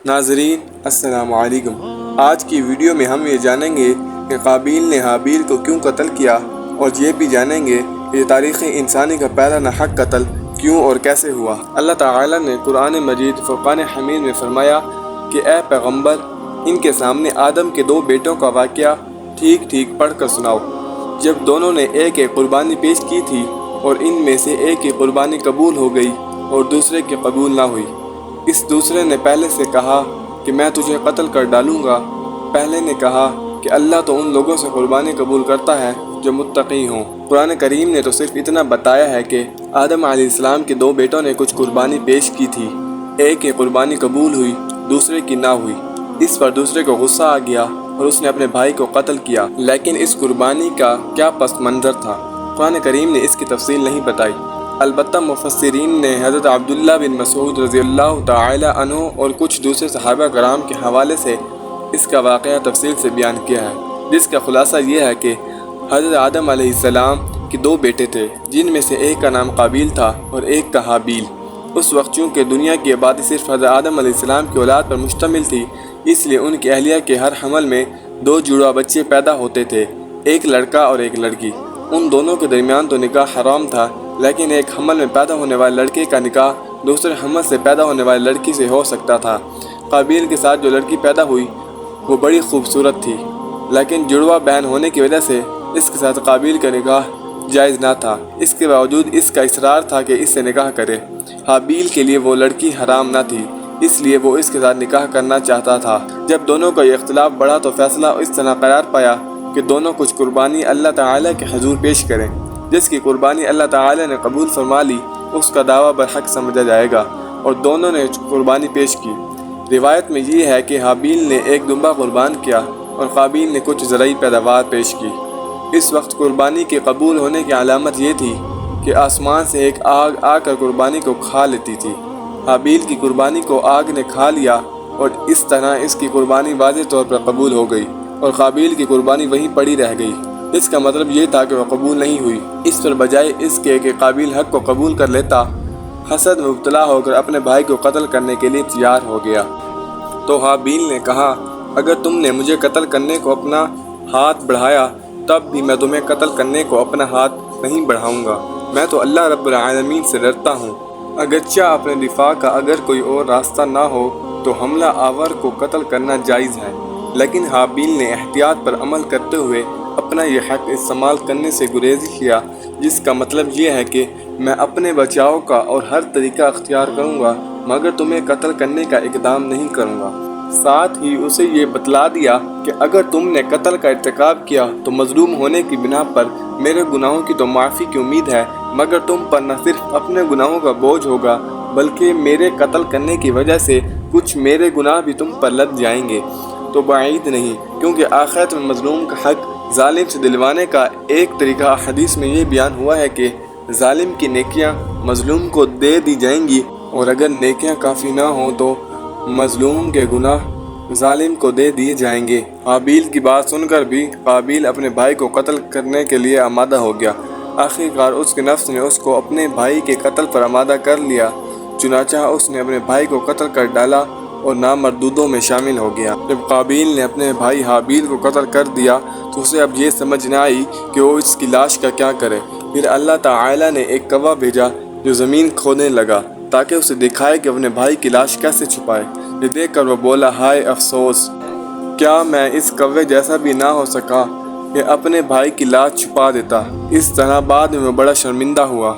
ناظرین السلام علیکم۔ آج کی ویڈیو میں ہم یہ جانیں گے کہ قابیل نے حابیل کو کیوں قتل کیا، اور یہ بھی جانیں گے کہ تاریخ انسانی کا پہلا ناحق قتل کیوں اور کیسے ہوا۔ اللہ تعالیٰ نے قرآن مجید فرقان حمید میں فرمایا کہ اے پیغمبر، ان کے سامنے آدم کے 2 بیٹوں کا واقعہ ٹھیک ٹھیک پڑھ کر سناؤ۔ جب دونوں نے ایک قربانی پیش کی تھی اور ان میں سے ایک کی قربانی قبول ہو گئی اور دوسرے کی قبول نہ ہوئی، اس دوسرے نے پہلے سے کہا کہ میں تجھے قتل کر ڈالوں گا۔ پہلے نے کہا کہ اللہ تو ان لوگوں سے قربانی قبول کرتا ہے جو متقی ہوں۔ قرآن کریم نے تو صرف اتنا بتایا ہے کہ آدم علیہ السلام کے 2 بیٹوں نے کچھ قربانی پیش کی تھی، ایک کی قربانی قبول ہوئی، دوسرے کی نہ ہوئی۔ اس پر دوسرے کو غصہ آ گیا اور اس نے اپنے بھائی کو قتل کیا۔ لیکن اس قربانی کا کیا پس منظر تھا، قرآن کریم نے اس کی تفصیل نہیں بتائی۔ البتہ مفسرین نے حضرت عبداللہ بن مسعود رضی اللہ تعالی عنہ اور کچھ دوسرے صحابہ کرام کے حوالے سے اس کا واقعہ تفصیل سے بیان کیا ہے، جس کا خلاصہ یہ ہے کہ حضرت آدم علیہ السلام کے 2 بیٹے تھے، جن میں سے ایک کا نام قابیل تھا اور ایک کا حابیل۔ اس وقت چونکہ دنیا کی آبادی صرف حضرت آدم علیہ السلام کی اولاد پر مشتمل تھی، اس لیے ان کی اہلیہ کے ہر حمل میں 2 جڑواں بچے پیدا ہوتے تھے، ایک لڑکا اور ایک لڑکی۔ ان دونوں کے درمیان تو نکاح حرام تھا، لیکن ایک حمل میں پیدا ہونے والے لڑکے کا نکاح دوسرے حمل سے پیدا ہونے والی لڑکی سے ہو سکتا تھا۔ قابیل کے ساتھ جو لڑکی پیدا ہوئی وہ بڑی خوبصورت تھی، لیکن جڑواں بہن ہونے کی وجہ سے اس کے ساتھ قابیل کا نکاح جائز نہ تھا۔ اس کے باوجود اس کا اصرار تھا کہ اس سے نکاح کرے۔ حابیل کے لیے وہ لڑکی حرام نہ تھی، اس لیے وہ اس کے ساتھ نکاح کرنا چاہتا تھا۔ جب دونوں کا یہ اختلاف بڑھا تو فیصلہ اس طرح قرار پایا کہ دونوں کچھ قربانی اللہ تعالیٰ کے حضور پیش کریں۔ جس کی قربانی اللہ تعالیٰ نے قبول فرما لی، اس کا دعویٰ برحق سمجھا جائے گا، اور دونوں نے قربانی پیش کی۔ روایت میں یہ ہے کہ حابیل نے ایک دمبا قربان کیا اور قابیل نے کچھ زرعی پیداوار پیش کی۔ اس وقت قربانی کے قبول ہونے کی علامت یہ تھی کہ آسمان سے ایک آگ آ کر قربانی کو کھا لیتی تھی۔ حابیل کی قربانی کو آگ نے کھا لیا اور اس طرح اس کی قربانی واضح طور پر قبول ہو گئی، اور قابیل کی قربانی وہیں پڑی رہ گئی۔ اس کا مطلب یہ تھا کہ وہ قبول نہیں ہوئی۔ اس پر بجائے اس کے کہ قابیل حق کو قبول کر لیتا، حسد میں مبتلا ہو کر اپنے بھائی کو قتل کرنے کے لیے تیار ہو گیا۔ تو حابیل نے کہا، اگر تم نے مجھے قتل کرنے کو اپنا ہاتھ بڑھایا، تب بھی میں تمہیں قتل کرنے کو اپنا ہاتھ نہیں بڑھاؤں گا۔ میں تو اللہ رب العالمین سے ڈرتا ہوں۔ اگرچہ اپنے دفاع کا اگر کوئی اور راستہ نہ ہو تو حملہ آور کو قتل کرنا جائز ہے، لیکن حابیل نے احتیاط پر عمل کرتے ہوئے اپنا یہ حق استعمال کرنے سے گریز کیا، جس کا مطلب یہ ہے کہ میں اپنے بچاؤ کا اور ہر طریقہ اختیار کروں گا، مگر تمہیں قتل کرنے کا اقدام نہیں کروں گا۔ ساتھ ہی اسے یہ بتلا دیا کہ اگر تم نے قتل کا ارتکاب کیا تو مظلوم ہونے کی بنا پر میرے گناہوں کی تو معافی کی امید ہے، مگر تم پر نہ صرف اپنے گناہوں کا بوجھ ہوگا بلکہ میرے قتل کرنے کی وجہ سے کچھ میرے گناہ بھی تم پر لد جائیں گے۔ تو بعید نہیں، کیونکہ آخرت میں مظلوم کا حق ظالم سے دلوانے کا ایک طریقہ حدیث میں یہ بیان ہوا ہے کہ ظالم کی نیکیاں مظلوم کو دے دی جائیں گی، اور اگر نیکیاں کافی نہ ہوں تو مظلوم کے گناہ ظالم کو دے دیے جائیں گے۔ حابیل کی بات سن کر بھی قابیل اپنے بھائی کو قتل کرنے کے لیے آمادہ ہو گیا۔ آخرکار اس کے نفس نے اس کو اپنے بھائی کے قتل پر آمادہ کر لیا، چنانچہ اس نے اپنے بھائی کو قتل کر ڈالا اور نامردودوں میں شامل ہو گیا۔ جب قابیل نے اپنے بھائی حابیل کو قتل کر دیا تو اسے اب یہ سمجھ نہ آئی کہ وہ اس کی لاش کا کیا کرے۔ پھر اللہ تعالیٰ نے ایک کوا بھیجا جو زمین کھودنے لگا تاکہ اسے دکھائے کہ اپنے بھائی کی لاش کیسے چھپائے۔ یہ دیکھ کر وہ بولا، ہائے افسوس! کیا میں اس کوے جیسا بھی نہ ہو سکا کہ اپنے بھائی کی لاش چھپا دیتا۔ اس طرح بعد میں وہ بڑا شرمندہ ہوا۔